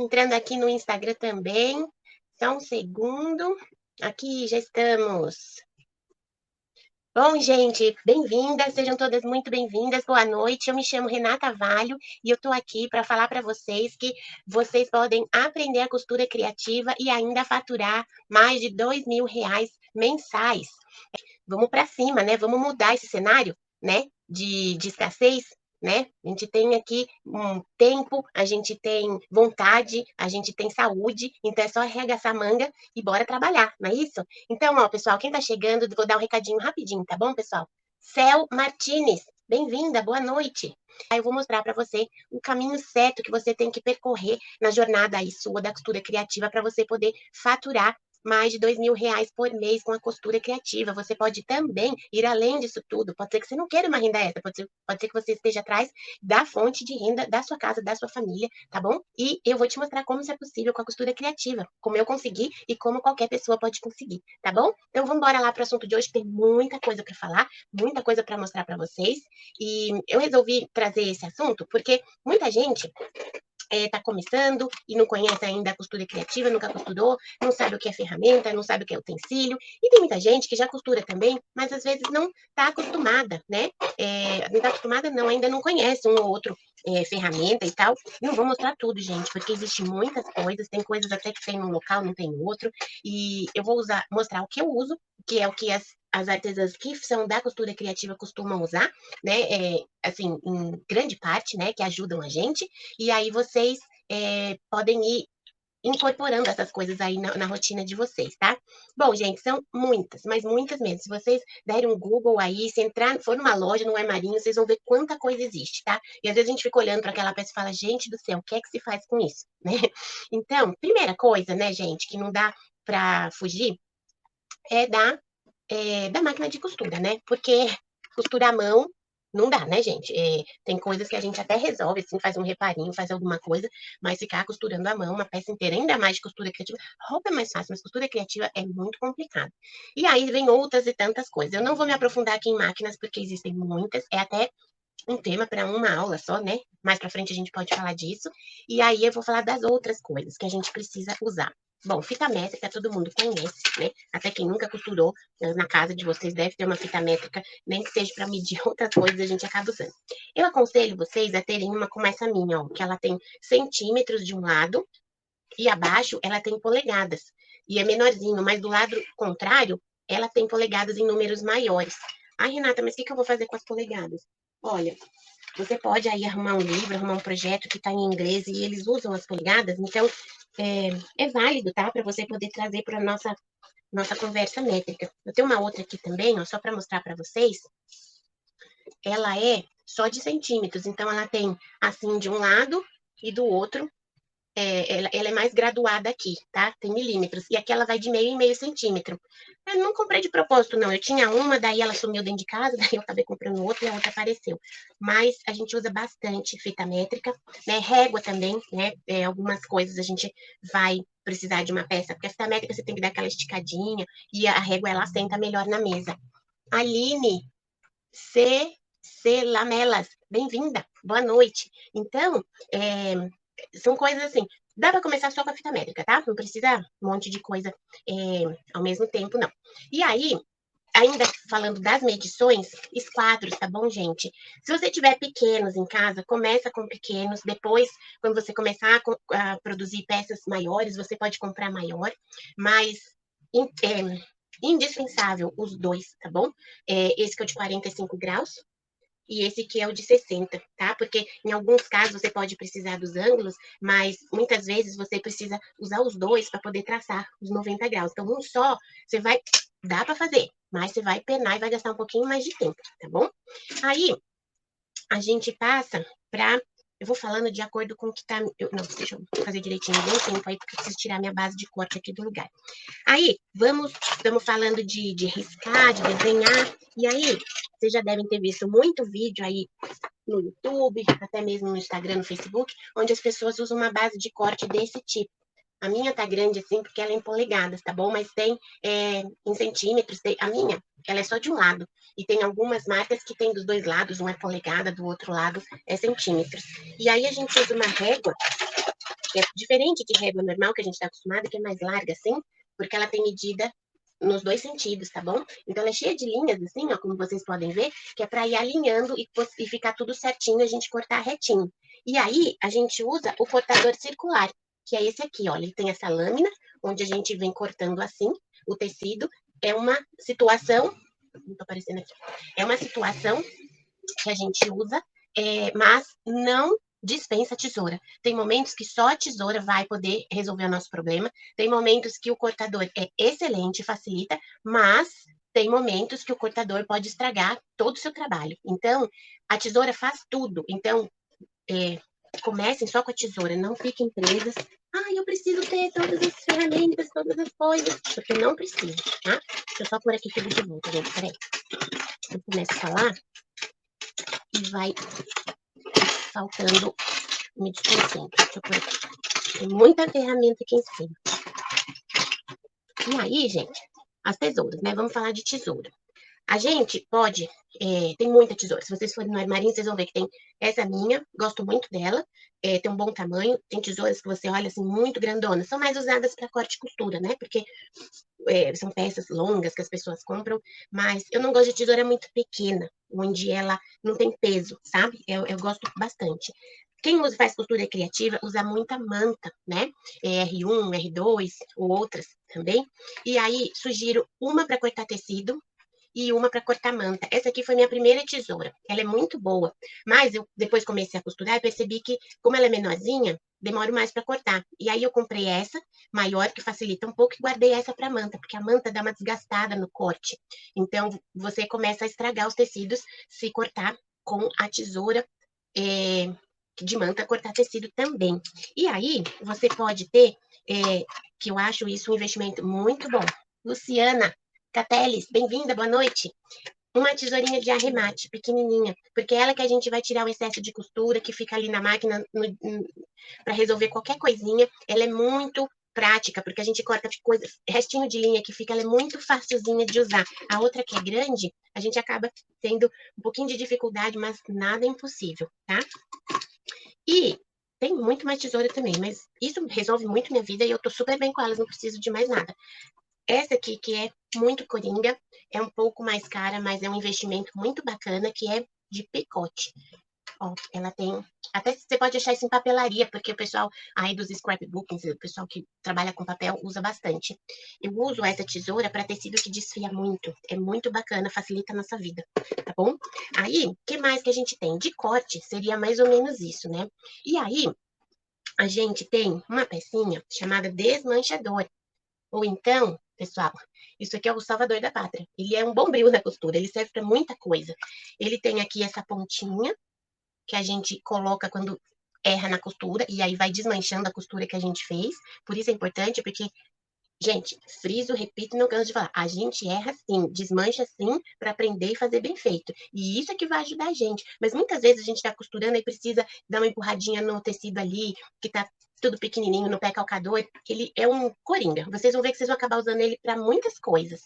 Entrando aqui no Instagram também. Só um segundo. Aqui já estamos. Bom, gente, bem-vindas, sejam todas muito bem-vindas, boa noite. Eu me chamo Renata Valho e eu estou aqui para falar para vocês que vocês podem aprender a costura criativa e ainda faturar mais de R$ 2.000 mensais. Vamos para cima, né? Vamos mudar esse cenário, né? De escassez, né? A gente tem aqui um tempo, a gente tem vontade, a gente tem saúde, então é só arregaçar a manga e bora trabalhar, não é isso? Então, ó, pessoal, quem tá chegando, vou dar um recadinho rapidinho, tá bom, pessoal? Cel Martinez, bem-vinda, boa noite. Aí eu vou mostrar para você o caminho certo que você tem que percorrer na jornada aí sua da costura criativa para você poder faturar mais de R$ 2.000 por mês com a costura criativa. Você pode também ir além disso tudo. Pode ser que você não queira uma renda extra, pode ser que você esteja atrás da fonte de renda da sua casa, da sua família, tá bom? E eu vou te mostrar como isso é possível com a costura criativa, como eu consegui e como qualquer pessoa pode conseguir, tá bom? Então vamos embora lá para o assunto de hoje, tem muita coisa para falar, muita coisa para mostrar para vocês. E eu resolvi trazer esse assunto porque muita gente está começando e não conhece ainda a costura criativa, nunca costurou, não sabe o que é ferramenta, não sabe o que é utensílio. E tem muita gente que já costura também, mas às vezes não está acostumada, né? Não está acostumada, não, ainda não conhece um ou outro ferramenta e tal. Não vou mostrar tudo, gente, porque existe muitas coisas, tem coisas até que tem num local, não tem no outro. E eu vou mostrar o que eu uso, que é o que as artesãs que são da costura criativa costumam usar, né? Assim, em grande parte, né? Que ajudam a gente. E aí vocês podem ir incorporando essas coisas aí na rotina de vocês, tá? Bom, gente, são muitas, mas muitas mesmo. Se vocês derem um Google aí, se entrar, for numa loja, num armarinho, vocês vão ver quanta coisa existe, tá? E às vezes a gente fica olhando para aquela peça e fala, gente do céu, o que é que se faz com isso, né? Então, primeira coisa, né, gente, que não dá para fugir é da máquina de costura, né? Porque costura à mão não dá, né, gente? Tem coisas que a gente até resolve, assim, faz um reparinho, faz alguma coisa, mas ficar costurando à mão uma peça inteira, ainda mais de costura criativa, roupa é mais fácil, mas costura criativa é muito complicado. E aí vem outras e tantas coisas. Eu não vou me aprofundar aqui em máquinas, porque existem muitas, é até um tema para uma aula só, né? Mais para frente a gente pode falar disso. E aí eu vou falar das outras coisas que a gente precisa usar. Bom, fita métrica todo mundo conhece, né? Até quem nunca costurou na casa de vocês deve ter uma fita métrica, nem que seja para medir outras coisas, a gente acaba usando. Eu aconselho vocês a terem uma como essa minha, ó, que ela tem centímetros de um lado e abaixo ela tem polegadas. E é menorzinho, mas do lado contrário, ela tem polegadas em números maiores. Ai, Renata, mas o que eu vou fazer com as polegadas? Olha, você pode aí arrumar um livro, arrumar um projeto que está em inglês e eles usam as polegadas, então é válido, tá? Para você poder trazer para nossa conversa métrica. Eu tenho uma outra aqui também, ó, só para mostrar para vocês. Ela é só de centímetros, então ela tem assim de um lado e do outro ela é mais graduada aqui, tá? Tem milímetros. E aqui ela vai de meio em meio centímetro. Eu não comprei de propósito, não. Eu tinha uma, daí ela sumiu dentro de casa, daí eu acabei comprando outra e a outra apareceu. Mas a gente usa bastante fita métrica, né? Régua também, né? Algumas coisas a gente vai precisar de uma peça, porque a fita métrica você tem que dar aquela esticadinha e a régua ela senta melhor na mesa. Aline, C. Lamelas, bem-vinda, boa noite. Então, são coisas assim, dá para começar só com a fita métrica, tá? Não precisa um monte de coisa ao mesmo tempo, não. E aí, ainda falando das medições, esquadros, tá bom, gente? Se você tiver pequenos em casa, começa com pequenos, depois, quando você começar a produzir peças maiores, você pode comprar maior, mas indispensável os dois, tá bom? Esse que é o de 45 graus, e esse aqui é o de 60, tá? Porque em alguns casos você pode precisar dos ângulos, mas muitas vezes você precisa usar os dois para poder traçar os 90 graus. Então, um só, você vai, dá para fazer, mas você vai penar e vai gastar um pouquinho mais de tempo, tá bom? Aí, a gente passa para eu vou falando de acordo com o que tá. Não, deixa eu fazer direitinho, deu tempo aí, porque eu preciso tirar minha base de corte aqui do lugar. Aí, estamos falando de riscar, de desenhar, e aí, vocês já devem ter visto muito vídeo aí no YouTube, até mesmo no Instagram, no Facebook, onde as pessoas usam uma base de corte desse tipo. A minha tá grande assim, porque ela é em polegadas, tá bom? Mas tem em centímetros. A minha, ela é só de um lado. E tem algumas marcas que tem dos dois lados, um é polegada, do outro lado é centímetros. E aí a gente usa uma régua que é diferente de régua normal, que a gente tá acostumado, que é mais larga assim, porque ela tem medida nos dois sentidos, tá bom? Então, ela é cheia de linhas, assim, ó, como vocês podem ver, que é para ir alinhando e ficar tudo certinho, a gente cortar retinho. E aí, a gente usa o cortador circular, que é esse aqui, ó. Ele tem essa lâmina, onde a gente vem cortando assim o tecido. É uma situação, não tá aparecendo aqui, é uma situação que a gente usa, mas não dispensa a tesoura. Tem momentos que só a tesoura vai poder resolver o nosso problema. Tem momentos que o cortador é excelente, facilita, mas tem momentos que o cortador pode estragar todo o seu trabalho. Então, a tesoura faz tudo. Então, comecem só com a tesoura, não fiquem presas. Ah, eu preciso ter todas as ferramentas, todas as coisas, porque não precisa, tá? Deixa eu só pôr aqui tudo de volta, gente. Peraí. Eu começo a falar e vai faltando, me desconcentro. Deixa eu pôr aqui. Tem muita ferramenta aqui em cima. E aí, gente, as tesouras, né? Vamos falar de tesoura. A gente pode, tem muita tesoura. Se vocês forem no armarinho, vocês vão ver que tem essa minha, gosto muito dela, tem um bom tamanho. Tem tesouras que você olha assim, muito grandonas, são mais usadas para corte e costura, né? Porque são peças longas que as pessoas compram, mas eu não gosto de tesoura muito pequena, onde ela não tem peso, sabe? Eu gosto bastante. Quem usa, faz costura criativa usa muita manta, né? R1, R2 ou outras também. E aí, sugiro uma para cortar tecido e uma para cortar manta. Essa aqui foi minha primeira tesoura. Ela é muito boa, mas eu depois comecei a costurar e percebi que, como ela é menorzinha, demoro mais para cortar. E aí eu comprei essa maior, que facilita um pouco, e guardei essa para manta, porque a manta dá uma desgastada no corte. Então, você começa a estragar os tecidos se cortar com a tesoura de manta, cortar tecido também. E aí, você pode ter, que eu acho isso um investimento muito bom. Luciana Cateles, bem-vinda, boa noite. Uma tesourinha de arremate, pequenininha, porque é ela que a gente vai tirar o excesso de costura que fica ali na máquina para resolver qualquer coisinha. Ela é muito prática, porque a gente corta coisas, restinho de linha que fica, ela é muito facilzinha de usar. A outra que é grande, a gente acaba tendo um pouquinho de dificuldade, mas nada é impossível, tá? E tem muito mais tesoura também, mas isso resolve muito minha vida e eu tô super bem com elas, não preciso de mais nada. Essa aqui, que é muito coringa, é um pouco mais cara, mas é um investimento muito bacana, que é de picote. Ó, ela tem... Até você pode achar isso em papelaria, porque o pessoal aí dos scrapbookings, o pessoal que trabalha com papel, usa bastante. Eu uso essa tesoura para tecido que desfia muito. É muito bacana, facilita a nossa vida, tá bom? Aí, o que mais que a gente tem? De corte, seria mais ou menos isso, né? E aí, a gente tem uma pecinha chamada desmanchador. Ou então, pessoal, isso aqui é o salvador da pátria. Ele é um bombril na costura, ele serve para muita coisa. Ele tem aqui essa pontinha que a gente coloca quando erra na costura e aí vai desmanchando a costura que a gente fez. Por isso é importante, porque, gente, friso, repito, não canso de falar. A gente erra sim, desmancha sim, para aprender e fazer bem feito. E isso é que vai ajudar a gente. Mas muitas vezes a gente está costurando e precisa dar uma empurradinha no tecido ali, que tá tudo pequenininho no pé calcador. Ele é um coringa. Vocês vão ver que vocês vão acabar usando ele para muitas coisas.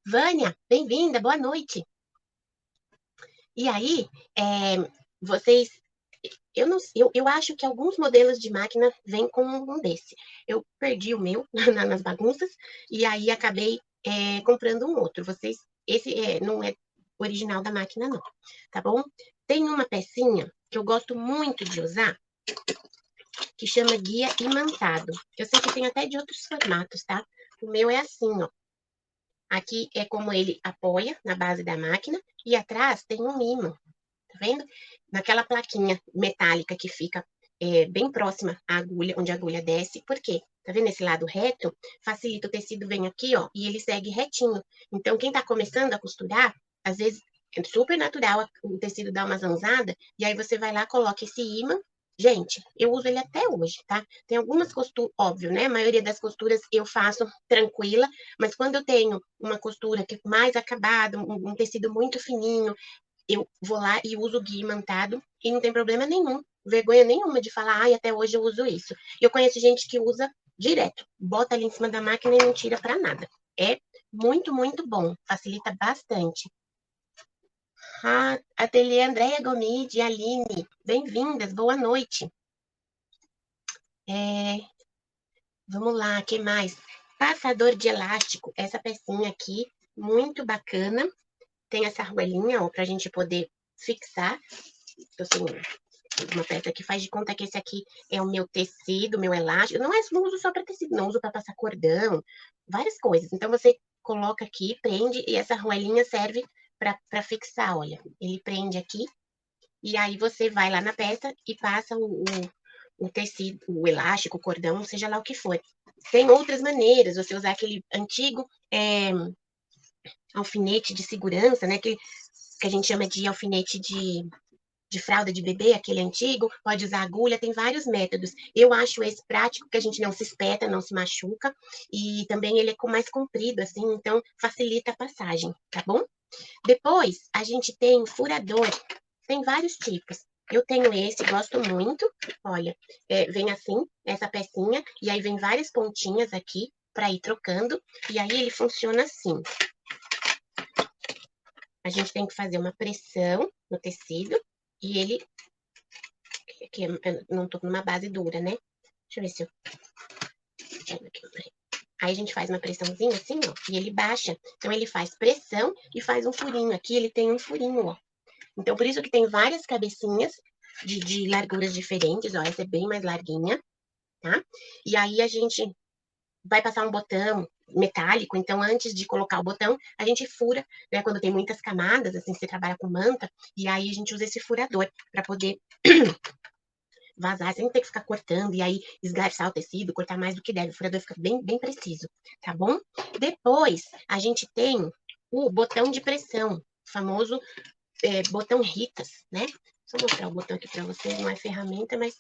Vânia, bem-vinda, boa noite. E aí, vocês eu acho que alguns modelos de máquina vêm com um desse. Eu perdi o meu nas bagunças e aí acabei comprando um outro. Esse não é original da máquina, não, tá bom? Tem uma pecinha que eu gosto muito de usar, que chama guia imantado. Eu sei que tem até de outros formatos, tá? O meu é assim, ó. Aqui é como ele apoia na base da máquina e atrás tem um ímã. Tá vendo? Naquela plaquinha metálica que fica bem próxima à agulha, onde a agulha desce. Por quê? Tá vendo esse lado reto? Facilita, o tecido vem aqui, ó, e ele segue retinho. Então, quem tá começando a costurar, às vezes é super natural o tecido dar uma zanzada, e aí você vai lá, coloca esse ímã. Gente, eu uso ele até hoje, tá? Tem algumas costuras, óbvio, né? A maioria das costuras eu faço tranquila, mas quando eu tenho uma costura que é mais acabada, um tecido muito fininho, eu vou lá e uso o guia imantado e não tem problema nenhum, vergonha nenhuma de falar, ai, até hoje eu uso isso. Eu conheço gente que usa direto, bota ali em cima da máquina e não tira para nada. É muito, muito bom, facilita bastante. Ateliê Andréia Gomide e Aline, bem-vindas, boa noite. Vamos lá, o que mais? Passador de elástico, essa pecinha aqui, muito bacana. Tem essa argolinha, ó, pra gente poder fixar. Tô sem uma peça que faz de conta que esse aqui é o meu tecido, meu elástico. Não uso só para tecido, não uso para passar cordão, várias coisas. Então você coloca aqui, prende e essa argolinha serve para fixar, olha. Ele prende aqui e aí você vai lá na peça e passa o tecido, o elástico, o cordão, seja lá o que for. Tem outras maneiras, você usar aquele antigo alfinete de segurança, né? Que a gente chama de alfinete de fralda de bebê, aquele antigo, pode usar agulha, tem vários métodos. Eu acho esse prático, que a gente não se espeta, não se machuca, e também ele é mais comprido, assim, então facilita a passagem, tá bom? Depois, a gente tem furador, tem vários tipos. Eu tenho esse, gosto muito, olha, vem assim, essa pecinha, e aí vem várias pontinhas aqui, para ir trocando, e aí ele funciona assim. A gente tem que fazer uma pressão no tecido, e ele que eu não tô numa base dura, né? Deixa eu ver se eu... Aí a gente faz uma pressãozinha assim, ó, e ele baixa. Então ele faz pressão e faz um furinho. Aqui ele tem um furinho, ó. Então por isso que tem várias cabecinhas de larguras diferentes, ó. Essa é bem mais larguinha, tá? E aí a gente vai passar um botão metálico, então antes de colocar o botão, a gente fura, né? Quando tem muitas camadas, assim, você trabalha com manta, e aí a gente usa esse furador para poder vazar, sem ter que ficar cortando e aí esgarçar o tecido, cortar mais do que deve. O furador fica bem, bem preciso, tá bom? Depois, a gente tem o botão de pressão, o famoso botão Ritas, né? Só mostrar o botão aqui para vocês, não é ferramenta, mas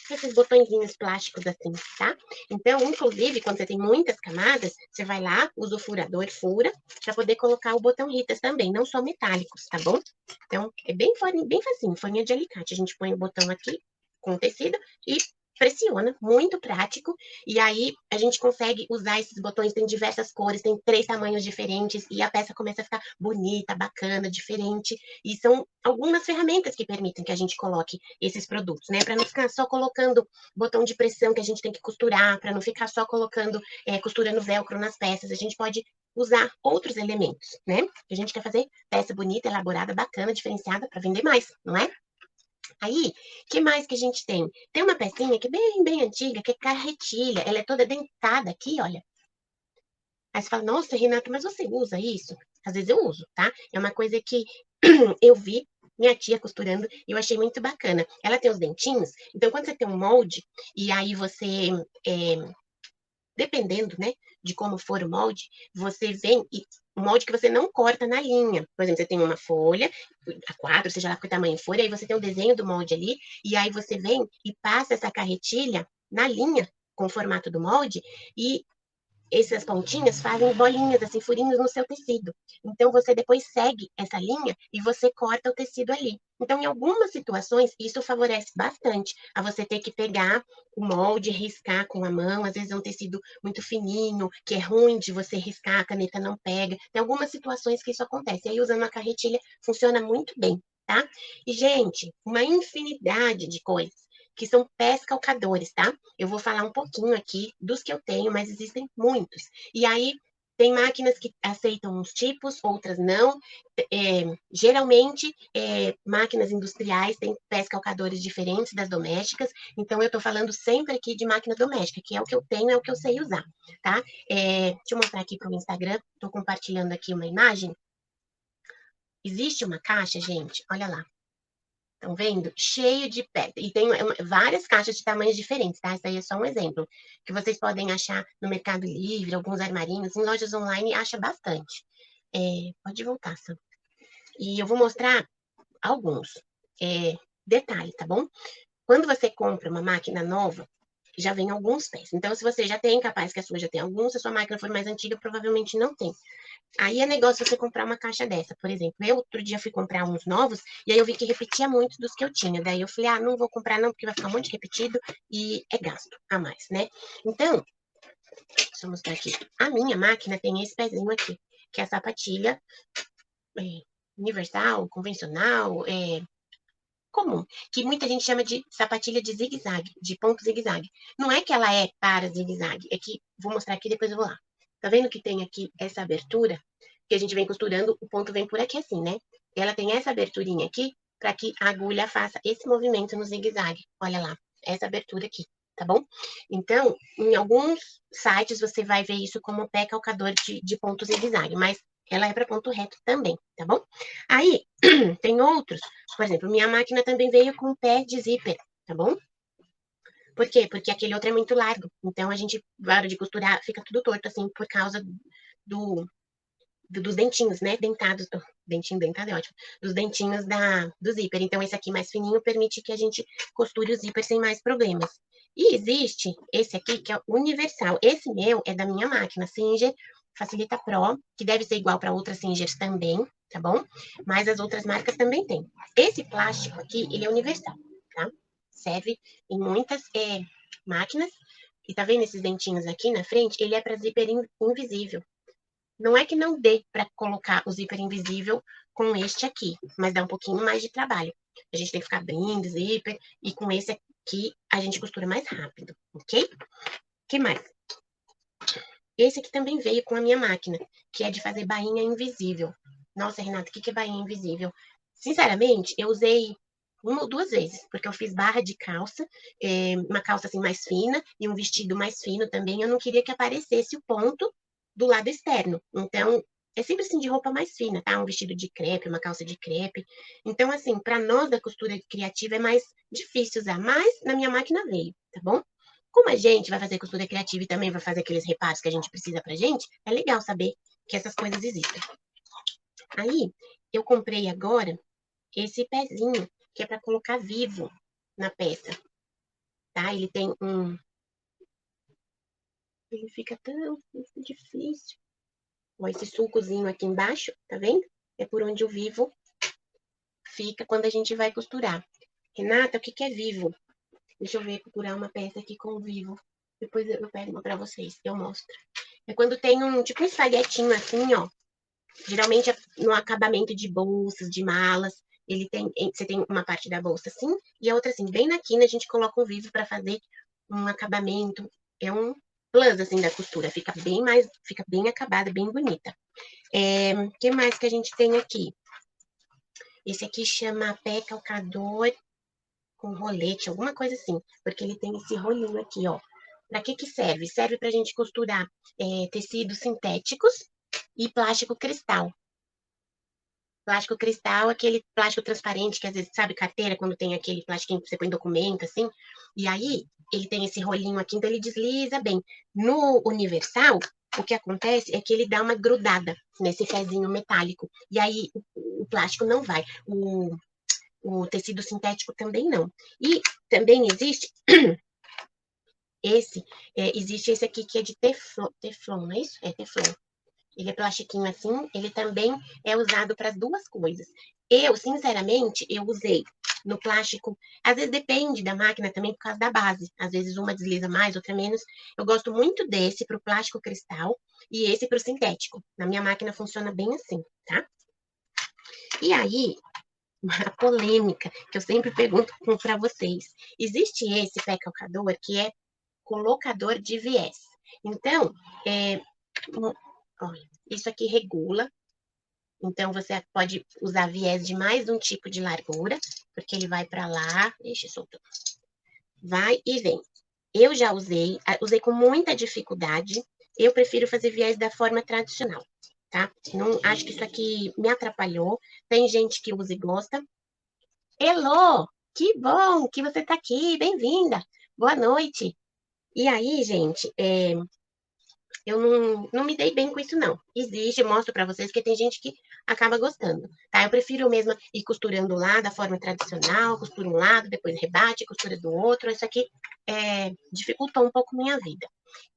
esses botõezinhos plásticos assim, tá? Então, inclusive, quando você tem muitas camadas, você vai lá, usa o furador, fura, para poder colocar o botão Ritas também, não só metálicos, tá bom? Então, é bem facinho, forminha de alicate. A gente põe o botão aqui com o tecido e pressiona, muito prático. E aí, a gente consegue usar esses botões, tem diversas cores, tem 3 tamanhos diferentes, e a peça começa a ficar bonita, bacana, diferente. E são algumas ferramentas que permitem que a gente coloque esses produtos, né? Para não ficar só colocando botão de pressão que a gente tem que costurar, para não ficar só colocando, costurando velcro nas peças. A gente pode usar outros elementos, né? A gente quer fazer peça bonita, elaborada, bacana, diferenciada para vender mais, não é? Aí, que mais que a gente tem? Tem uma pecinha que é bem, bem antiga, que é carretilha. Ela é toda dentada aqui, olha. Aí você fala, nossa, Renata, mas você usa isso? Às vezes eu uso, tá? É uma coisa que eu vi minha tia costurando e eu achei muito bacana. Ela tem os dentinhos, então quando você tem um molde e aí você, é, dependendo, né, de como for o molde, você vem e um molde que você não corta na linha. Por exemplo, você tem uma folha, A4, seja lá que tamanho for, e aí você tem o desenho do molde ali, e aí você vem e passa essa carretilha na linha com o formato do molde e essas pontinhas fazem bolinhas, assim, furinhos no seu tecido. Então, você depois segue essa linha e você corta o tecido ali. Então, em algumas situações, isso favorece bastante a você ter que pegar o molde, riscar com a mão. Às vezes é um tecido muito fininho, que é ruim de você riscar, a caneta não pega. Tem algumas situações que isso acontece. Aí, usando a carretilha, funciona muito bem, tá? E, gente, uma infinidade de coisas que são pés calcadores, tá? Eu vou falar um pouquinho aqui dos que eu tenho, mas existem muitos. E aí, tem máquinas que aceitam uns tipos, outras não. Geralmente, máquinas industriais têm pés calcadores diferentes das domésticas. Então, eu estou falando sempre aqui de máquina doméstica, que é o que eu tenho, é o que eu sei usar, tá? Deixa eu mostrar aqui para o Instagram. Estou compartilhando aqui uma imagem. Existe uma caixa, gente, olha lá. Estão vendo? Cheio de pedra. E tem várias caixas de tamanhos diferentes, tá? Isso aí é só um exemplo. Que vocês podem achar no Mercado Livre, alguns armarinhos, em lojas online, acha bastante. Pode voltar, Sam. E eu vou mostrar alguns. Detalhe, tá bom? Quando você compra uma máquina nova, já vem alguns pés. Então, se você já tem, capaz que a sua já tem alguns, se a sua máquina for mais antiga, provavelmente não tem. Aí é negócio você comprar uma caixa dessa, por exemplo. Eu outro dia fui comprar uns novos e aí eu vi que repetia muito dos que eu tinha. Daí eu falei, não vou comprar não, porque vai ficar um monte repetido e é gasto a mais, né? Então, deixa eu mostrar aqui. A minha máquina tem esse pezinho aqui, que é a sapatilha é, universal, convencional, comum, que muita gente chama de sapatilha de zigue-zague, de ponto zigue-zague. Não é que ela é para zigue-zague, é que, vou mostrar aqui, depois eu vou lá. Tá vendo que tem aqui essa abertura? Que a gente vem costurando, o ponto vem por aqui assim, né? Ela tem essa aberturinha aqui, para que a agulha faça esse movimento no zigue-zague. Olha lá, essa abertura aqui, tá bom? Então, em alguns sites você vai ver isso como pé calcador de ponto zigue-zague, mas ela é para ponto reto também, tá bom? Aí, tem outros, por exemplo, minha máquina também veio com pé de zíper, tá bom? Por quê? Porque aquele outro é muito largo, então a gente, na hora de costurar, fica tudo torto, assim, por causa dos dentinhos, né? Dentados. Dentinho dentado é ótimo. Dos dentinhos do zíper. Então, esse aqui mais fininho permite que a gente costure o zíper sem mais problemas. E existe esse aqui, que é universal. Esse meu é da minha máquina, Singer Facilita Pro, que deve ser igual para outras Singers também, tá bom? Mas as outras marcas também tem. Esse plástico aqui, ele é universal, tá? Serve em muitas máquinas. E tá vendo esses dentinhos aqui na frente? Ele é para zíper invisível. Não é que não dê para colocar o zíper invisível com este aqui, mas dá um pouquinho mais de trabalho. A gente tem que ficar abrindo zíper, e com esse aqui a gente costura mais rápido, ok? O que mais? Esse aqui também veio com a minha máquina, que é de fazer bainha invisível. Nossa, Renata, o que é bainha invisível? Sinceramente, eu usei uma ou duas vezes, porque eu fiz barra de calça, uma calça assim mais fina e um vestido mais fino também. Eu não queria que aparecesse o ponto do lado externo. Então, é sempre assim de roupa mais fina, tá? Um vestido de crepe, uma calça de crepe. Então, assim, para nós da costura criativa é mais difícil usar, mas na minha máquina veio, tá bom? Como a gente vai fazer costura criativa e também vai fazer aqueles reparos que a gente precisa pra gente, é legal saber que essas coisas existem. Aí, eu comprei agora esse pezinho, que é para colocar vivo na peça, tá? Ele tem um... Ele fica tão difícil. Ó, esse sulcozinho aqui embaixo, tá vendo? É por onde o vivo fica quando a gente vai costurar. Renata, o que é vivo? Deixa eu ver, procurar uma peça aqui com vivo. Depois eu pego uma pra vocês, eu mostro. É quando tem um, tipo um espaguetinho assim, ó. Geralmente no acabamento de bolsas, de malas, ele tem, você tem uma parte da bolsa assim, e a outra assim, bem na quina a gente coloca um vivo para fazer um acabamento. É um plus assim da costura, fica bem acabada, bem bonita. O que mais que a gente tem aqui? Esse aqui chama pé calcador com rolete, alguma coisa assim, porque ele tem esse rolinho aqui, ó. Para que serve? Serve para a gente costurar tecidos sintéticos e plástico cristal. Plástico cristal, aquele plástico transparente que às vezes, sabe, carteira, quando tem aquele plastiquinho que você põe documento, assim. E aí, ele tem esse rolinho aqui, então ele desliza bem. No universal, o que acontece é que ele dá uma grudada nesse pezinho metálico. E aí, o plástico não vai. O tecido sintético também não. E também existe existe esse aqui que é de teflon, não é isso? É teflon. Ele é plastiquinho assim, ele também é usado para as duas coisas. Eu, sinceramente, eu usei no plástico, às vezes depende da máquina também por causa da base. Às vezes uma desliza mais, outra menos. Eu gosto muito desse para o plástico cristal e esse para o sintético. Na minha máquina funciona bem assim, tá? E aí, uma polêmica que eu sempre pergunto para vocês. Existe esse pé calcador que é colocador de viés. Então, olha, isso aqui regula. Então, você pode usar viés de mais um tipo de largura, porque ele vai para lá. Deixa eu soltar. Vai e vem. Eu já usei com muita dificuldade. Eu prefiro fazer viés da forma tradicional, tá? Não acho que isso aqui me atrapalhou. Tem gente que usa e gosta. Elô, que bom que você está aqui. Bem-vinda. Boa noite. E aí, gente, eu não me dei bem com isso, não. Existe, eu mostro para vocês que tem gente que acaba gostando, tá? Eu prefiro mesmo ir costurando lá da forma tradicional, costura um lado, depois rebate, costura do outro. Isso aqui dificultou um pouco minha vida.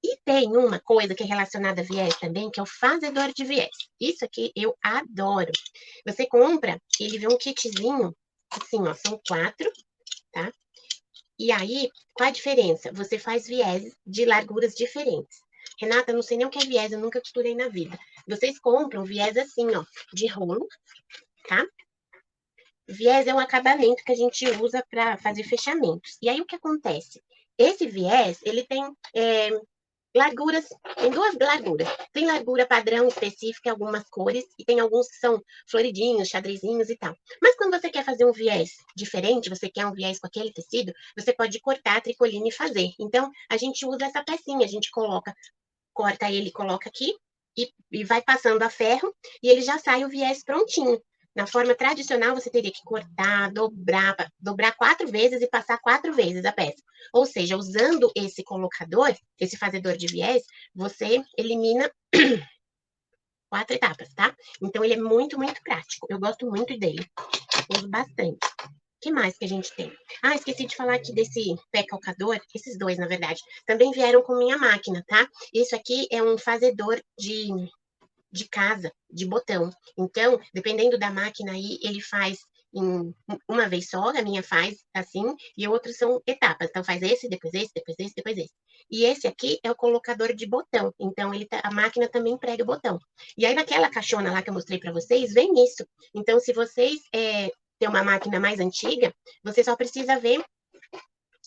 E tem uma coisa que é relacionada a viés também, que é o fazedor de viés. Isso aqui eu adoro. Você compra, ele vem um kitzinho, assim, ó, são 4, tá? E aí, qual a diferença? Você faz viés de larguras diferentes. Renata, eu não sei nem o que é viés, eu nunca costurei na vida. Vocês compram viés assim, ó, de rolo, tá? Viés é um acabamento que a gente usa para fazer fechamentos. E aí, o que acontece? Esse viés, ele tem larguras, tem duas larguras. Tem largura padrão específica em algumas cores, e tem alguns que são floridinhos, xadrezinhos e tal. Mas quando você quer fazer um viés diferente, você quer um viés com aquele tecido, você pode cortar a tricoline e fazer. Então, a gente usa essa pecinha, a gente corta ele, coloca aqui, e vai passando a ferro, e ele já sai o viés prontinho. Na forma tradicional, você teria que cortar, dobrar 4 vezes e passar 4 vezes a peça. Ou seja, usando esse colocador, esse fazedor de viés, você elimina 4 etapas, tá? Então, ele é muito, muito prático. Eu gosto muito dele. Uso bastante. O que mais que a gente tem? Ah, esqueci de falar aqui desse pé calcador. Esses dois, na verdade, também vieram com minha máquina, tá? Isso aqui é um fazedor de casa, de botão. Então, dependendo da máquina aí, ele faz em uma vez só, a minha faz assim, e outros são etapas. Então, faz esse, depois esse, depois esse, depois esse. E esse aqui é o colocador de botão. Então, a máquina também prega botão. E aí, naquela caixona lá que eu mostrei para vocês, vem isso. Então, se vocês têm uma máquina mais antiga, você só precisa ver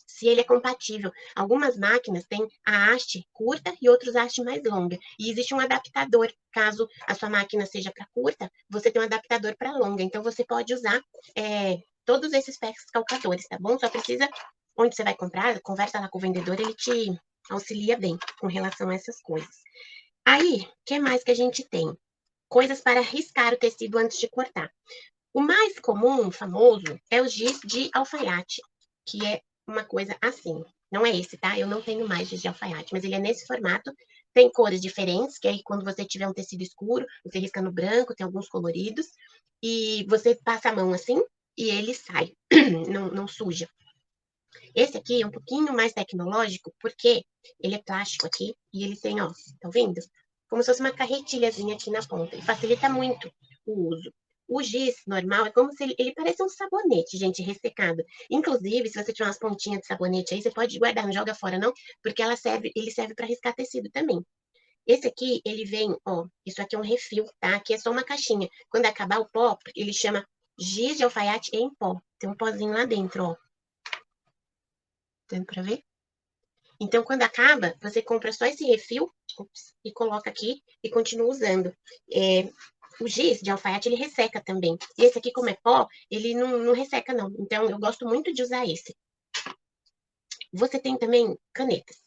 se ele é compatível. Algumas máquinas têm a haste curta e outros haste mais longa. E existe um adaptador. Caso a sua máquina seja para curta, você tem um adaptador para longa. Então, você pode usar todos esses pés calcadores, tá bom? Só precisa, onde você vai comprar, conversa lá com o vendedor, ele te auxilia bem com relação a essas coisas. Aí, o que mais que a gente tem? Coisas para riscar o tecido antes de cortar. O mais comum, famoso, é o giz de alfaiate, que é uma coisa assim. Não é esse, tá? Eu não tenho mais giz de alfaiate, mas ele é nesse formato. Tem cores diferentes, que aí quando você tiver um tecido escuro, você risca no branco, tem alguns coloridos, e você passa a mão assim e ele sai, não suja. Esse aqui é um pouquinho mais tecnológico, porque ele é plástico aqui, e ele tem, ó, tá vendo? Como se fosse uma carretilhazinha aqui na ponta, e facilita muito o uso. O giz normal é como se ele parece um sabonete, gente, ressecado. Inclusive, se você tiver umas pontinhas de sabonete aí, você pode guardar, não joga fora não, porque ele serve para riscar tecido também. Esse aqui, ele vem, ó, isso aqui é um refil, tá? Aqui é só uma caixinha. Quando acabar o pó, ele chama giz de alfaiate em pó. Tem um pozinho lá dentro, ó. Dando pra ver? Então, quando acaba, você compra só esse refil e coloca aqui e continua usando. O giz de alfaiate, ele resseca também. E esse aqui, como é pó, ele não resseca, não. Então, eu gosto muito de usar esse. Você tem também canetas.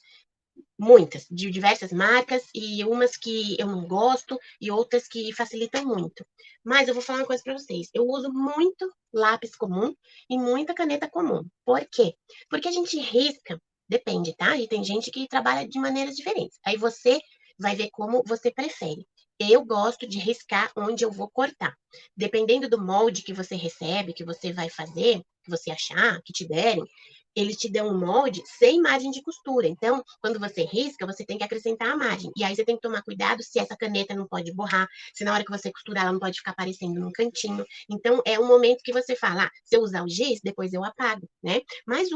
Muitas, de diversas marcas, e umas que eu não gosto, e outras que facilitam muito. Mas eu vou falar uma coisa para vocês. Eu uso muito lápis comum e muita caneta comum. Por quê? Porque a gente risca, depende, tá? E tem gente que trabalha de maneiras diferentes. Aí você vai ver como você prefere. Eu gosto de riscar onde eu vou cortar. Dependendo do molde que você recebe, que você vai fazer, que você achar, que te derem, eles te dão um molde sem margem de costura. Então, quando você risca, você tem que acrescentar a margem. E aí você tem que tomar cuidado se essa caneta não pode borrar, se na hora que você costurar ela não pode ficar aparecendo num cantinho. Então, é um momento que você fala, se eu usar o giz, depois eu apago, né? Mas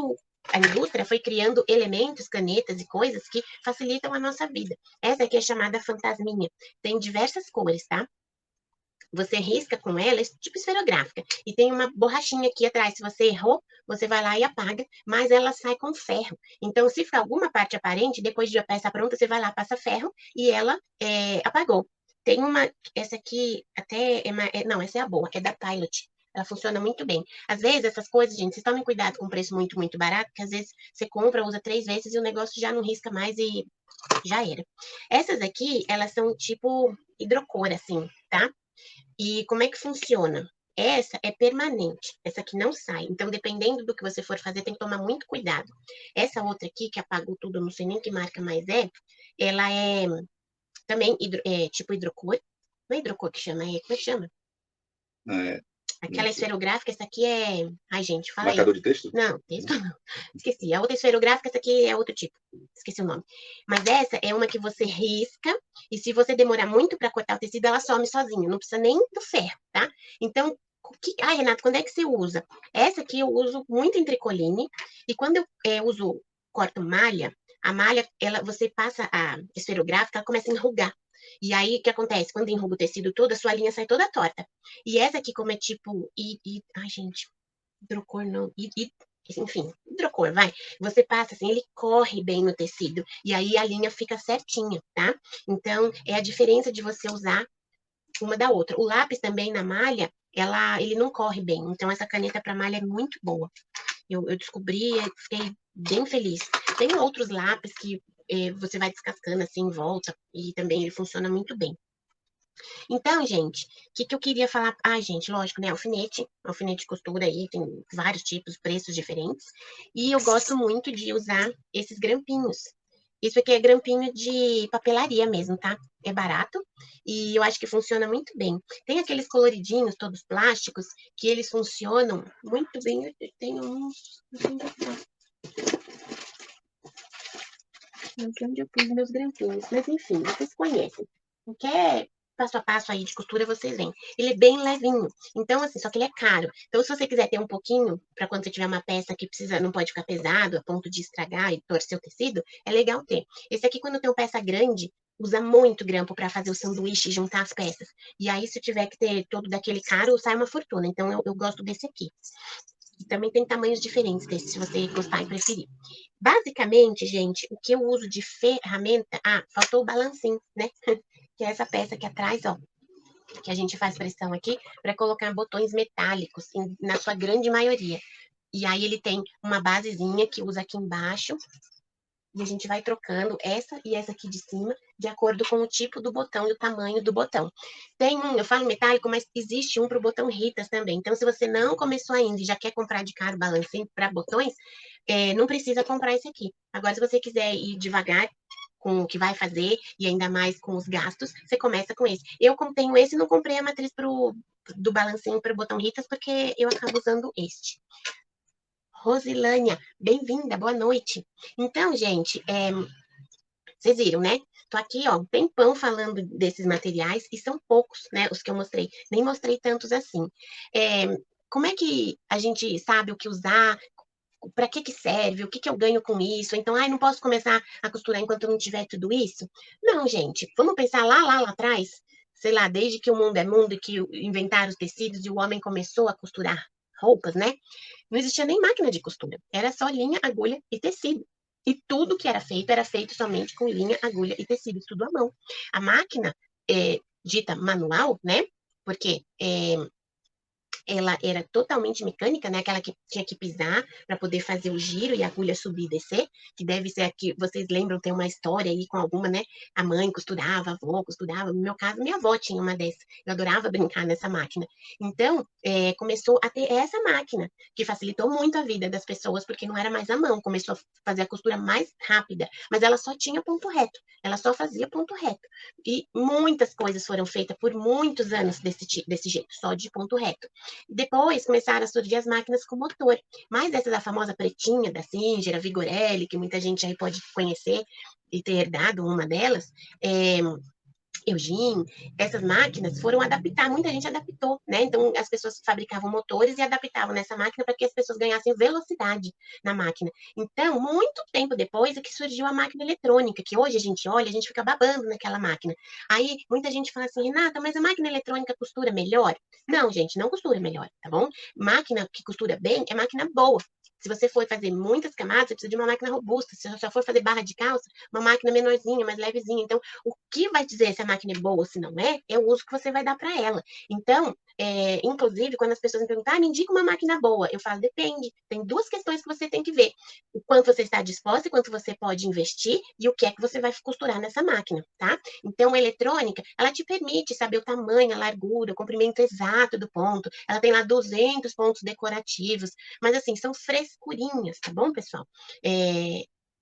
a indústria foi criando elementos, canetas e coisas que facilitam a nossa vida. Essa aqui é chamada fantasminha. Tem diversas cores, tá? Você risca com ela, tipo esferográfica. E tem uma borrachinha aqui atrás. Se você errou, você vai lá e apaga, mas ela sai com ferro. Então, se ficar alguma parte aparente, depois de a peça pronta, você vai lá, passa ferro e ela apagou. Tem uma, essa aqui até, não, essa é a boa, é da Pilot. Ela funciona muito bem. Às vezes, essas coisas, gente, vocês tomem cuidado com um preço muito, muito barato, porque às vezes você compra, usa 3 vezes e o negócio já não risca mais e já era. Essas aqui, elas são tipo hidrocor, assim, tá? E como é que funciona? Essa é permanente, essa aqui não sai. Então, dependendo do que você for fazer, tem que tomar muito cuidado. Essa outra aqui, que apagou tudo, não sei nem que marca mais ela é também tipo hidrocor. Não é hidrocor que chama, como é que chama? É, Aquela esferográfica, essa aqui é. Ai, gente, fala aí. marcador de texto? Não, texto não. Esqueci. A outra esferográfica, essa aqui é outro tipo. Esqueci o nome. Mas essa é uma que você risca, e se você demorar muito para cortar o tecido, ela some sozinha. Não precisa nem do ferro, tá? Então, ai, Renato, quando é que você usa? Essa aqui eu uso muito em tricoline, e quando eu corto malha, a malha, você passa a esferográfica, ela começa a enrugar. E aí, o que acontece? Quando enruga o tecido todo, a sua linha sai toda torta. E essa aqui, como é tipo... ai, gente, hidrocor não... enfim, hidrocor, vai. Você passa assim, ele corre bem no tecido. E aí a linha fica certinha, tá? Então, é a diferença de você usar uma da outra. O lápis também na malha, ele não corre bem. Então, essa caneta para malha é muito boa. Eu descobri e fiquei bem feliz. Tem outros lápis que você vai descascando assim em volta e também ele funciona muito bem. Então, gente, o que eu queria falar? Ah, gente, lógico, né? Alfinete de costura aí, tem vários tipos, preços diferentes. E eu gosto muito de usar esses grampinhos. Isso aqui é grampinho de papelaria mesmo, tá? É barato e eu acho que funciona muito bem. Tem aqueles coloridinhos, todos plásticos, que eles funcionam muito bem. Eu tenho uns... Não sei onde tá. Não sei onde eu pus meus grampinhos, mas enfim, vocês conhecem. Qualquer passo a passo aí de costura, vocês veem. Ele é bem levinho. Então, assim, só que ele é caro. Então, se você quiser ter um pouquinho, para quando você tiver uma peça que precisa, não pode ficar pesado, a ponto de estragar e torcer o tecido, é legal ter. Esse aqui, quando tem uma peça grande, usa muito grampo para fazer o sanduíche e juntar as peças. E aí, se tiver que ter todo daquele caro, sai uma fortuna. Então, eu gosto desse aqui. E também tem tamanhos diferentes desse, se você gostar e preferir. Basicamente, gente, o que eu uso de ferramenta... Ah, faltou o balancinho, né? Que é essa peça aqui atrás, ó. Que a gente faz pressão aqui para colocar botões metálicos, na sua grande maioria. E aí ele tem uma basezinha que usa aqui embaixo. E a gente vai trocando essa e essa aqui de cima, de acordo com o tipo do botão e o tamanho do botão. Tem eu falo metálico, mas existe um para o botão Ritas também. Então, se você não começou ainda e já quer comprar de cara o balancinho para botões, não precisa comprar esse aqui. Agora, se você quiser ir devagar com o que vai fazer e ainda mais com os gastos, você começa com esse. Eu, como tenho esse, não comprei a matriz do balancinho para o botão Ritas, porque eu acabo usando este. Rosilânia, bem-vinda, boa noite. Então, gente, vocês viram, né? Tô aqui, ó, um tempão falando desses materiais e são poucos, né? Os que eu mostrei. Nem mostrei tantos assim. É, como é que a gente sabe o que usar? Para que serve? O que eu ganho com isso? Então, ai, não posso começar a costurar enquanto eu não tiver tudo isso? Não, gente. Vamos pensar lá atrás. Sei lá, desde que o mundo é mundo e que inventaram os tecidos e o homem começou a costurar roupas, né? Não existia nem máquina de costura. Era só linha, agulha e tecido. E tudo que era feito somente com linha, agulha e tecido, tudo à mão. A máquina, dita manual, né? Porque ela era totalmente mecânica, né? Aquela que tinha que pisar para poder fazer o giro e a agulha subir e descer, que deve ser aqui, vocês lembram, tem uma história aí com alguma, né? A mãe costurava, a avó costurava. No meu caso, minha avó tinha uma dessas. Eu adorava brincar nessa máquina. Então, começou a ter essa máquina, que facilitou muito a vida das pessoas, porque não era mais a mão, começou a fazer a costura mais rápida, mas ela só tinha ponto reto, ela só fazia ponto reto. E muitas coisas foram feitas por muitos anos desse jeito, só de ponto reto. Depois começaram a surgir as máquinas com motor, mas essa da famosa pretinha, da Singer, a Vigorelli, que muita gente aí pode conhecer e ter herdado uma delas, Eugene, essas máquinas foram adaptar, muita gente adaptou, né? Então as pessoas fabricavam motores e adaptavam nessa máquina para que as pessoas ganhassem velocidade na máquina. Então, muito tempo depois é que surgiu a máquina eletrônica, que hoje a gente olha, a gente fica babando naquela máquina. Aí muita gente fala assim, Renata, mas a máquina eletrônica costura melhor? Não, gente, não costura melhor, tá bom? Máquina que costura bem é máquina boa. Se você for fazer muitas camadas, você precisa de uma máquina robusta. Se você só for fazer barra de calça, uma máquina menorzinha, mais levezinha. Então, o que vai dizer se a máquina é boa ou se não é o uso que você vai dar para ela. Então, inclusive, quando as pessoas me perguntam, me indica uma máquina boa, eu falo, depende. Tem duas questões que você tem que ver. O quanto você está disposta e quanto você pode investir e o que é que você vai costurar nessa máquina, tá? Então, a eletrônica, ela te permite saber o tamanho, a largura, o comprimento exato do ponto. Ela tem lá 200 pontos decorativos, mas assim, são frescurinhas, tá bom, pessoal?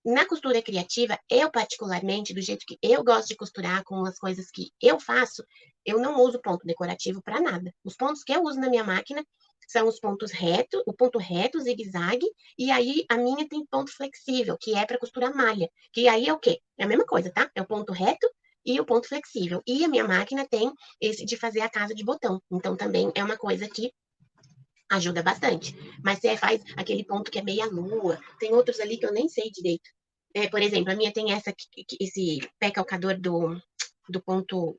Na costura criativa, eu particularmente, do jeito que eu gosto de costurar com as coisas que eu faço, eu não uso ponto decorativo para nada. Os pontos que eu uso na minha máquina são os pontos reto, o ponto reto, zigue-zague, e aí a minha tem ponto flexível, que é para costurar malha. Que aí é o quê? É a mesma coisa, tá? É o ponto reto e o ponto flexível. E a minha máquina tem esse de fazer a casa de botão. Então também é uma coisa que ajuda bastante. Mas você faz aquele ponto que é meia lua, tem outros ali que eu nem sei direito. Por exemplo, a minha tem esse pé calcador do ponto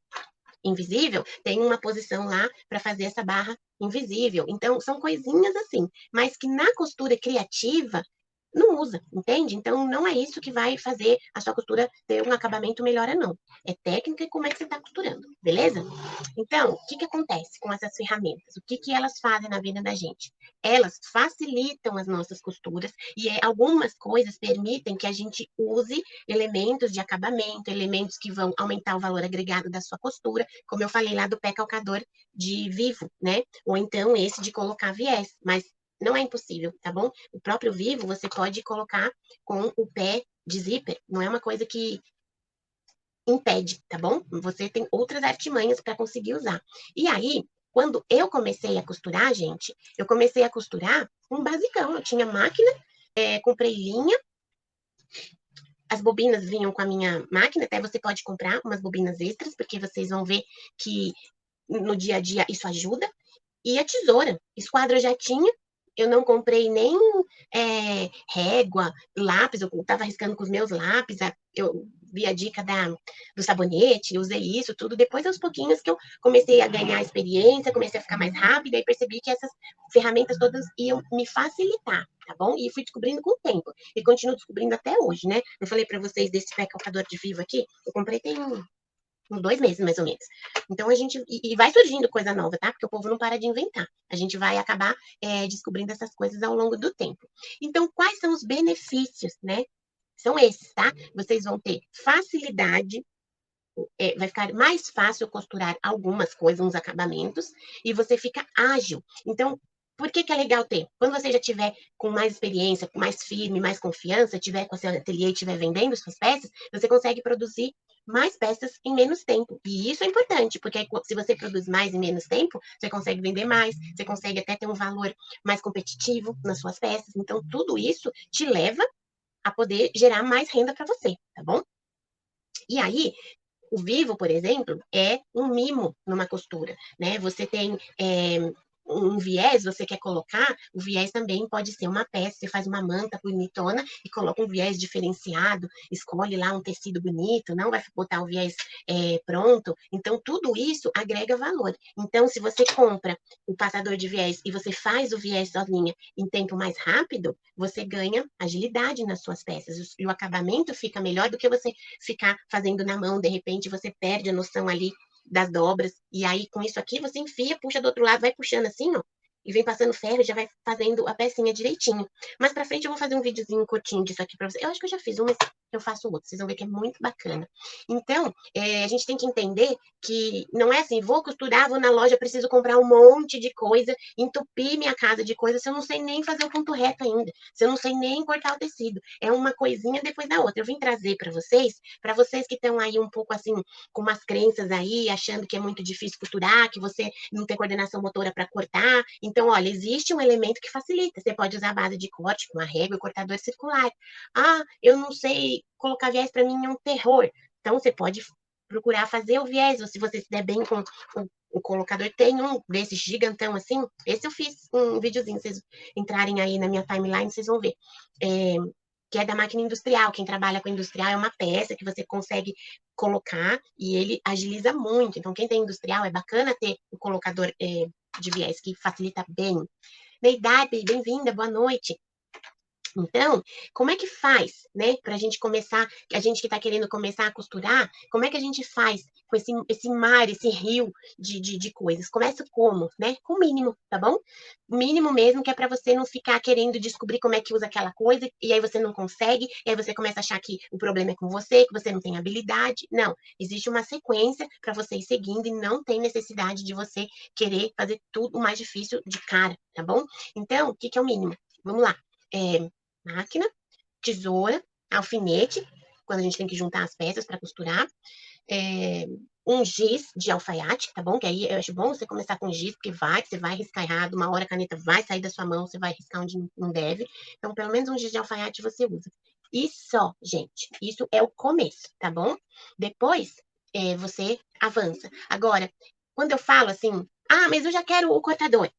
invisível, tem uma posição lá para fazer essa barra invisível. Então, são coisinhas assim, mas que na costura criativa não usa, entende? Então, não é isso que vai fazer a sua costura ter um acabamento melhor, não. É técnica e como é que você está costurando, beleza? Então, o que que acontece com essas ferramentas? O que que elas fazem na vida da gente? Elas facilitam as nossas costuras e algumas coisas permitem que a gente use elementos de acabamento, elementos que vão aumentar o valor agregado da sua costura, como eu falei lá do pé calcador de vivo, né? Ou então esse de colocar viés, mas não é impossível, tá bom? O próprio vivo você pode colocar com o pé de zíper, não é uma coisa que impede, tá bom? Você tem outras artimanhas para conseguir usar. E aí, quando eu comecei a costurar, gente, eu comecei a costurar um basicão. Eu tinha máquina, comprei linha, as bobinas vinham com a minha máquina, até você pode comprar umas bobinas extras, porque vocês vão ver que no dia a dia isso ajuda. E a tesoura, esquadro eu já tinha, eu não comprei nem régua, lápis, eu estava riscando com os meus lápis, eu vi a dica do sabonete, usei isso tudo. Depois, aos pouquinhos, que eu comecei a ganhar experiência, comecei a ficar mais rápida e percebi que essas ferramentas todas iam me facilitar, tá bom? E fui descobrindo com o tempo. E continuo descobrindo até hoje, né? Eu falei para vocês desse pé calcador de vivo aqui, eu comprei tem uns 2 meses, mais ou menos. Então, a gente... E vai surgindo coisa nova, tá? Porque o povo não para de inventar. A gente vai acabar descobrindo essas coisas ao longo do tempo. Então, quais são os benefícios, né? São esses, tá? Vocês vão ter facilidade, vai ficar mais fácil costurar algumas coisas, uns acabamentos, e você fica ágil. Então, por que que é legal ter? Quando você já tiver com mais experiência, com mais firme, mais confiança, tiver com seu ateliê e estiver vendendo suas peças, você consegue produzir mais peças em menos tempo. E isso é importante, porque se você produz mais em menos tempo, você consegue vender mais, você consegue até ter um valor mais competitivo nas suas peças. Então, tudo isso te leva a poder gerar mais renda para você, tá bom? E aí, o vivo, por exemplo, é um mimo numa costura, né? Você tem um viés, você quer colocar, o viés também pode ser uma peça, você faz uma manta bonitona e coloca um viés diferenciado, escolhe lá um tecido bonito, não vai botar o viés pronto. Então, tudo isso agrega valor. Então, se você compra o passador de viés e você faz o viés sozinha em tempo mais rápido, você ganha agilidade nas suas peças e o acabamento fica melhor do que você ficar fazendo na mão, de repente você perde a noção ali das dobras, e aí com isso aqui você enfia, puxa do outro lado, vai puxando assim, ó, e vem passando ferro e já vai fazendo a pecinha direitinho. Mas pra frente eu vou fazer um videozinho curtinho disso aqui pra vocês. Eu acho que eu já fiz um, mas eu faço outro, vocês vão ver que é muito bacana. Então, a gente tem que entender que não é assim, vou costurar, vou na loja, preciso comprar um monte de coisa, entupir minha casa de coisa, se eu não sei nem fazer o ponto reto ainda, se eu não sei nem cortar o tecido. É uma coisinha depois da outra. Eu vim trazer para vocês que estão aí um pouco assim, com umas crenças aí, achando que é muito difícil costurar, que você não tem coordenação motora para cortar. Então, olha, existe um elemento que facilita. Você pode usar a base de corte, com a régua e cortador circular. Ah, eu não sei colocar viés, para mim é um terror. Então, você pode procurar fazer o viés, ou se você se der bem com o colocador, tem um desses gigantão assim. Esse eu fiz um videozinho, vocês entrarem aí na minha timeline, vocês vão ver. Que é da máquina industrial. Quem trabalha com industrial é uma peça que você consegue colocar e ele agiliza muito. Então, quem tem industrial, é bacana ter o colocador de viés, que facilita bem. Neidade, bem-vinda, boa noite. Então, como é que faz, né, para a gente começar, a gente que está querendo começar a costurar, como é que a gente faz com esse mar, esse rio de coisas? Começa como, né? Com o mínimo, tá bom? O mínimo mesmo, que é para você não ficar querendo descobrir como é que usa aquela coisa, e aí você não consegue, e aí você começa a achar que o problema é com você, que você não tem habilidade. Não, existe uma sequência para você ir seguindo e não tem necessidade de você querer fazer tudo mais difícil de cara, tá bom? Então, o que é o mínimo? Vamos lá. Máquina, tesoura, alfinete, quando a gente tem que juntar as peças para costurar, um giz de alfaiate, tá bom? Que aí eu acho bom você começar com giz, porque você vai riscar errado, uma hora a caneta vai sair da sua mão, você vai riscar onde não deve. Então, pelo menos um giz de alfaiate você usa. E só, gente, isso é o começo, tá bom? Depois, você avança. Agora, quando eu falo assim, ah, mas eu já quero o cortador.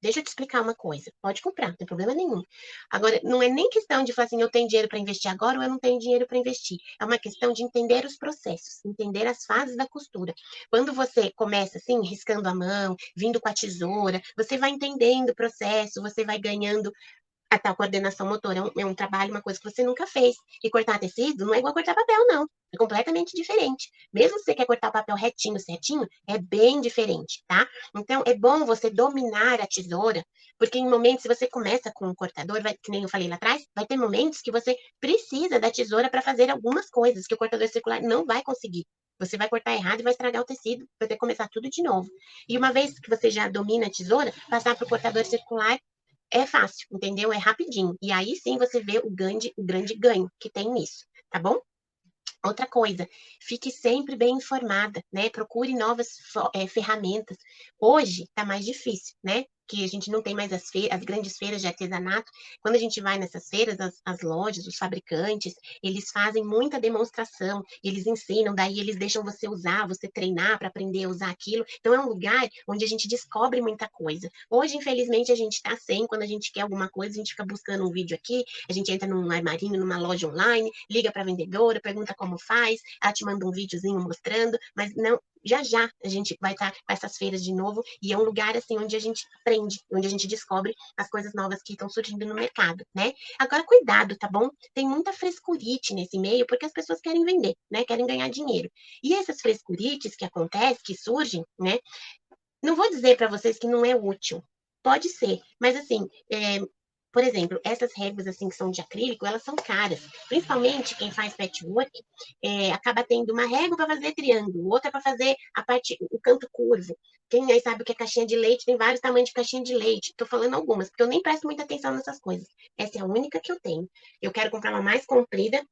Deixa eu te explicar uma coisa. Pode comprar, não tem problema nenhum. Agora, não é nem questão de falar assim, eu tenho dinheiro para investir agora ou eu não tenho dinheiro para investir. É uma questão de entender os processos, entender as fases da costura. Quando você começa assim, riscando a mão, vindo com a tesoura, você vai entendendo o processo, você vai ganhando a tal coordenação motora. É um trabalho, uma coisa que você nunca fez. E cortar tecido não é igual cortar papel, não. É completamente diferente. Mesmo se você quer cortar o papel retinho, certinho, é bem diferente, tá? Então, é bom você dominar a tesoura, porque em momentos, se você começa com um cortador, vai, que nem eu falei lá atrás, vai ter momentos que você precisa da tesoura para fazer algumas coisas que o cortador circular não vai conseguir. Você vai cortar errado e vai estragar o tecido, vai ter que começar tudo de novo. E uma vez que você já domina a tesoura, passar para o cortador circular é fácil, entendeu? É rapidinho. E aí sim você vê o grande ganho que tem nisso, tá bom? Outra coisa, fique sempre bem informada, né? Procure novas ferramentas. Hoje está mais difícil, né? Que a gente não tem mais as grandes feiras de artesanato. Quando a gente vai nessas feiras, as lojas, os fabricantes, eles fazem muita demonstração, eles ensinam, daí eles deixam você usar, você treinar para aprender a usar aquilo. Então é um lugar onde a gente descobre muita coisa. Hoje, infelizmente, a gente está sem, quando a gente quer alguma coisa, a gente fica buscando um vídeo aqui, a gente entra num armarinho, numa loja online, liga para a vendedora, pergunta como faz, ela te manda um videozinho mostrando, mas não, já já a gente vai estar com essas feiras de novo e é um lugar assim onde a gente aprende, onde a gente descobre as coisas novas que estão surgindo no mercado, né? Agora cuidado, tá bom? Tem muita frescurite nesse meio porque as pessoas querem vender, né? Querem ganhar dinheiro. E essas frescurites que acontecem, que surgem, né? Não vou dizer para vocês que não é útil. Pode ser, mas assim, por exemplo, essas réguas assim que são de acrílico, elas são caras. Principalmente quem faz patchwork, acaba tendo uma régua para fazer triângulo, outra para fazer a parte, o canto curvo. Quem aí sabe o que é caixinha de leite, tem vários tamanhos de caixinha de leite. Estou falando algumas, porque eu nem presto muita atenção nessas coisas. Essa é a única que eu tenho. Eu quero comprar uma mais comprida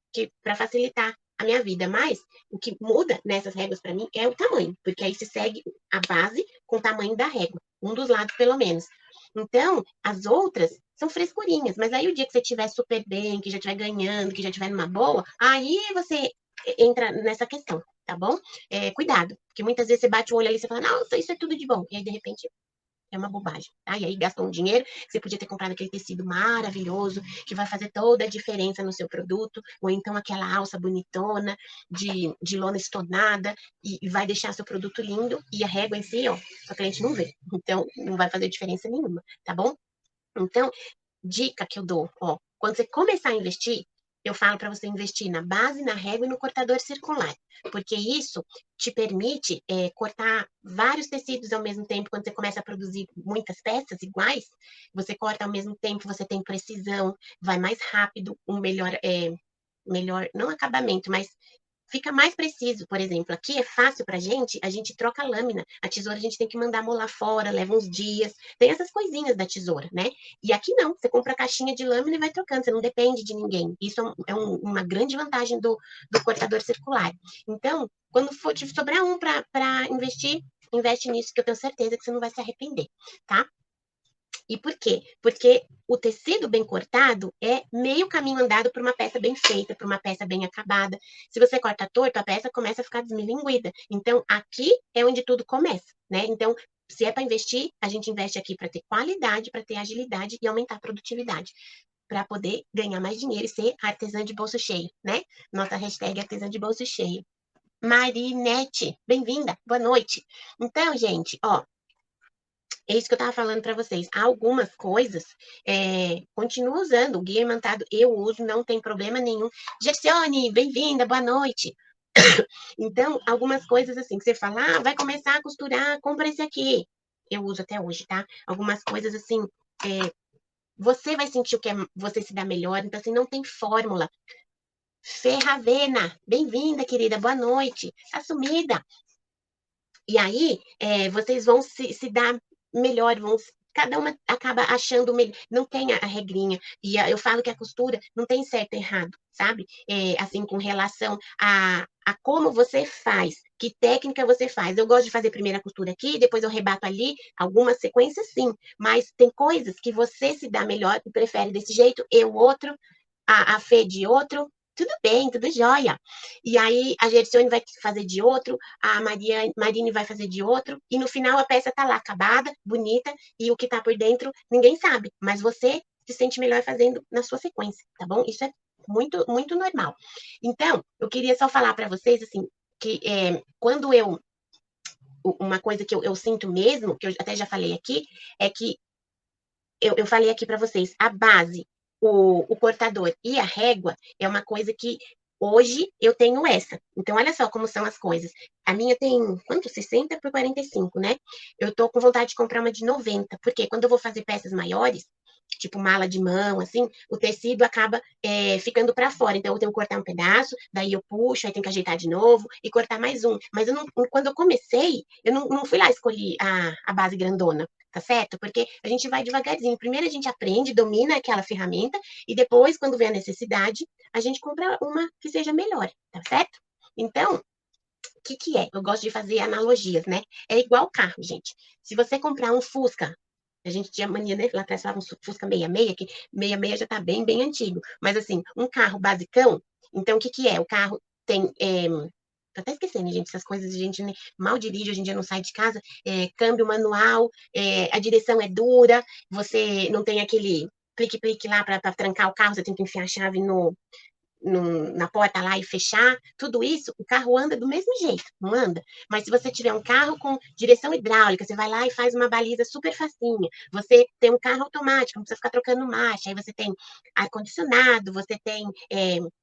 para facilitar a minha vida, mas o que muda nessas réguas para mim é o tamanho, porque aí se segue a base com o tamanho da régua, um dos lados pelo menos. Então, as outras são frescurinhas, mas aí o dia que você estiver super bem, que já estiver ganhando, que já estiver numa boa, aí você entra nessa questão, tá bom? Cuidado, porque muitas vezes você bate o olho ali e você fala, nossa, isso é tudo de bom. E aí, de repente, é uma bobagem, tá? E aí gastou um dinheiro que você podia ter comprado aquele tecido maravilhoso, que vai fazer toda a diferença no seu produto, ou então aquela alça bonitona, de lona estonada, e vai deixar seu produto lindo, e a régua em si, ó, a cliente não vê. Então, não vai fazer diferença nenhuma, tá bom? Então, dica que eu dou, ó, quando você começar a investir, eu falo para você investir na base, na régua e no cortador circular, porque isso te permite cortar vários tecidos ao mesmo tempo. Quando você começa a produzir muitas peças iguais, você corta ao mesmo tempo, você tem precisão, vai mais rápido, um melhor, não acabamento, mas fica mais preciso. Por exemplo, aqui é fácil pra gente, a gente troca a lâmina. A tesoura a gente tem que mandar molar fora, leva uns dias. Tem essas coisinhas da tesoura, né? E aqui não, você compra a caixinha de lâmina e vai trocando, você não depende de ninguém. Isso uma grande vantagem do cortador circular. Então, quando for te sobrar um para investir, investe nisso, que eu tenho certeza que você não vai se arrepender, tá? E por quê? Porque o tecido bem cortado é meio caminho andado para uma peça bem feita, para uma peça bem acabada. Se você corta torto, a peça começa a ficar desmilinguida. Então, aqui é onde tudo começa, né? Então, se é para investir, a gente investe aqui para ter qualidade, para ter agilidade e aumentar a produtividade, para poder ganhar mais dinheiro e ser artesã de bolso cheio, né? Nossa hashtag artesã de bolso cheio. Marinete, bem-vinda, boa noite. Então, gente, ó, é isso que eu estava falando para vocês. Há algumas coisas, continuo usando o guia imantado, eu uso, não tem problema nenhum. Gercione, bem-vinda, boa noite. Então, algumas coisas assim, que você fala, vai começar a costurar, compra esse aqui. Eu uso até hoje, tá? Algumas coisas assim, você vai sentir o que você se dá melhor, então assim, não tem fórmula. Ferravena, bem-vinda, querida, boa noite. Tá sumida. E aí, vocês vão se dar melhor, cada uma acaba achando melhor, não tem a regrinha. E eu falo que a costura não tem certo e errado, sabe? Assim, com relação a como você faz, que técnica você faz. Eu gosto de fazer primeiro a costura aqui, depois eu rebato ali, algumas sequências sim, mas tem coisas que você se dá melhor e prefere desse jeito, eu outro, a Fê de outro, Tudo bem, tudo jóia. E aí a Gercione vai fazer de outro, a Marine vai fazer de outro, e no final a peça tá lá acabada, bonita, e o que tá por dentro ninguém sabe, mas você se sente melhor fazendo na sua sequência, tá bom? Isso é muito, muito normal. Então, eu queria só falar para vocês, assim, que quando uma coisa que eu sinto mesmo, que eu até já falei aqui, é que eu falei aqui para vocês, a base, o cortador e a régua é uma coisa que hoje eu tenho essa. Então, olha só como são as coisas. A minha tem, quanto? 60 por 45, né? Eu tô com vontade de comprar uma de 90, porque quando eu vou fazer peças maiores, tipo mala de mão, assim, o tecido acaba ficando para fora. Então, eu tenho que cortar um pedaço, daí eu puxo, aí tenho que ajeitar de novo e cortar mais um. Mas eu não, quando eu comecei, eu não fui lá escolher a base grandona, tá certo? Porque a gente vai devagarzinho. Primeiro a gente aprende, domina aquela ferramenta, e depois, quando vem a necessidade, a gente compra uma que seja melhor, tá certo? Então, o que é? Eu gosto de fazer analogias, né? É igual carro, gente. Se você comprar um Fusca, a gente tinha mania, né? Lá atrás falava um Fusca 66, que 66 já tá bem, bem antigo. Mas assim, um carro basicão, então o que é? O carro tem. Tô até esquecendo, gente, essas coisas a gente mal dirige, hoje em dia não sai de casa. Câmbio manual, a direção é dura, você não tem aquele clique-clique lá para trancar o carro, você tem que enfiar a chave na porta lá e fechar, tudo isso, o carro anda do mesmo jeito, não anda? Mas se você tiver um carro com direção hidráulica, você vai lá e faz uma baliza super facinha. Você tem um carro automático, não precisa ficar trocando marcha. Aí você tem ar-condicionado, você tem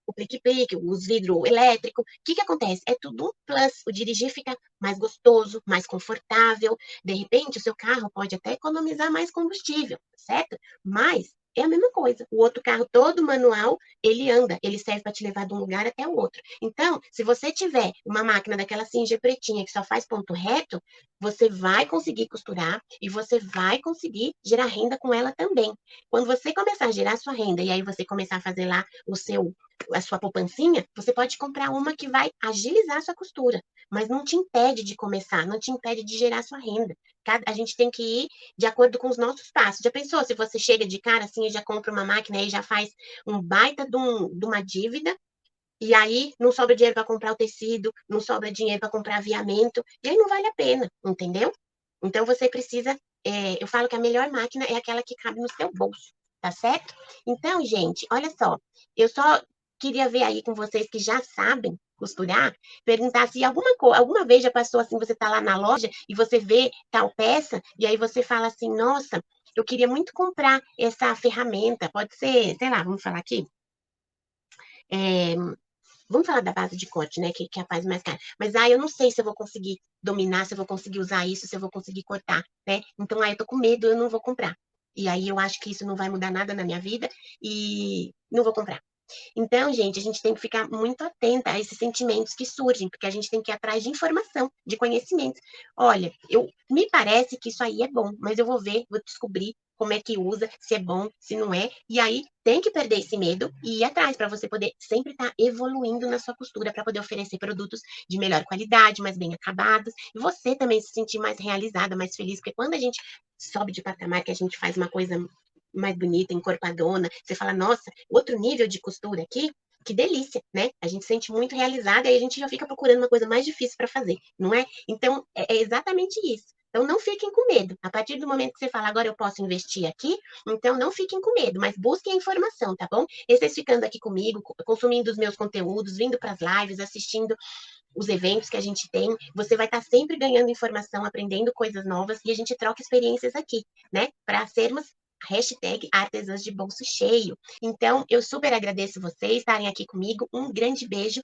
o plique-plique, os vidros elétricos. O que acontece? É tudo um plus. O dirigir fica mais gostoso, mais confortável. De repente, o seu carro pode até economizar mais combustível, certo? Mas é a mesma coisa. O outro carro todo manual, ele anda, ele serve para te levar de um lugar até o outro. Então, se você tiver uma máquina daquela Singer pretinha que só faz ponto reto, você vai conseguir costurar e você vai conseguir gerar renda com ela também. Quando você começar a gerar sua renda e aí você começar a fazer lá a sua poupancinha, você pode comprar uma que vai agilizar a sua costura, mas não te impede de começar, não te impede de gerar sua renda. A gente tem que ir de acordo com os nossos passos. Já pensou se você chega de cara assim e já compra uma máquina e já faz um baita de uma dívida, e aí não sobra dinheiro para comprar o tecido, não sobra dinheiro para comprar aviamento, e aí não vale a pena, entendeu? Então você precisa, eu falo que a melhor máquina é aquela que cabe no seu bolso, tá certo? Então, gente, olha só, eu só queria ver aí com vocês que já sabem costurar, perguntar se alguma vez já passou assim, você tá lá na loja e você vê tal peça, e aí você fala assim, nossa, eu queria muito comprar essa ferramenta, pode ser, sei lá, vamos falar aqui, é, vamos falar da base de corte, né? Que é a base mais cara. Mas eu não sei se eu vou conseguir dominar, se eu vou conseguir usar isso, se eu vou conseguir cortar, né? Então aí eu tô com medo, eu não vou comprar. E aí eu acho que isso não vai mudar nada na minha vida e não vou comprar. Então, gente, a gente tem que ficar muito atenta a esses sentimentos que surgem, porque a gente tem que ir atrás de informação, de conhecimento. Olha, me parece que isso aí é bom, mas eu vou ver, vou descobrir como é que usa, se é bom, se não é. E aí tem que perder esse medo e ir atrás para você poder sempre estar evoluindo na sua costura, para poder oferecer produtos de melhor qualidade, mais bem acabados, e você também se sentir mais realizada, mais feliz, porque quando a gente sobe de patamar, que a gente faz uma coisa mais bonita, encorpadona. Você fala, nossa, outro nível de costura aqui, que delícia, né? A gente se sente muito realizada e a gente já fica procurando uma coisa mais difícil para fazer, não é? Então, é exatamente isso. Então, não fiquem com medo. A partir do momento que você fala, agora eu posso investir aqui, então não fiquem com medo, mas busquem a informação, tá bom? E vocês ficando aqui comigo, consumindo os meus conteúdos, vindo para as lives, assistindo os eventos que a gente tem, você vai estar sempre ganhando informação, aprendendo coisas novas e a gente troca experiências aqui, né? Para sermos #artesãs de bolso cheio. Então, eu super agradeço vocês estarem aqui comigo. Um grande beijo.